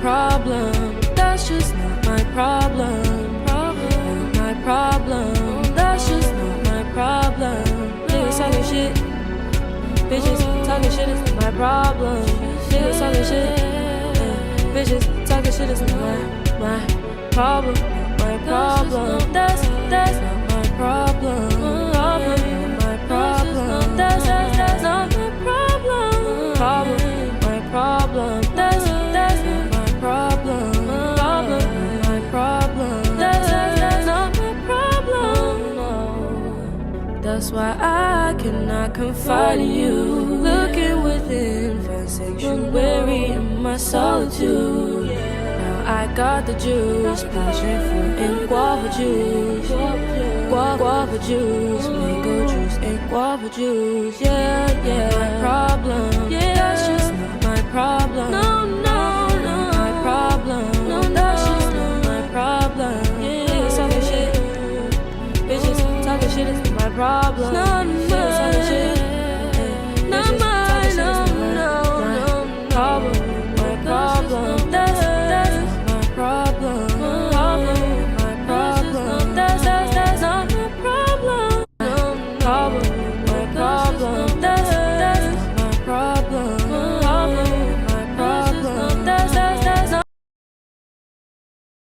problem. That's just not my problem. Not my problem. That's just not my problem. Niggas talking shit. Bitches talking shit is my problem. Niggas talking shit. Bitches talking shit is my problem. My problem. That's not my problem. My problem. That's not my problem. My problem. That's not my problem. My problem. That's not my problem. No. That's why I cannot confide in you. Looking within, find sanctuary in my solitude. Now I got the juice, passion fruit and guava juice. Guava juice, mango juice and guava juice. Yeah. My problem, that's just not my problem. No. My problem, no. That's just not my problem. Niggas talking shit, bitches talking shit is my problem. No.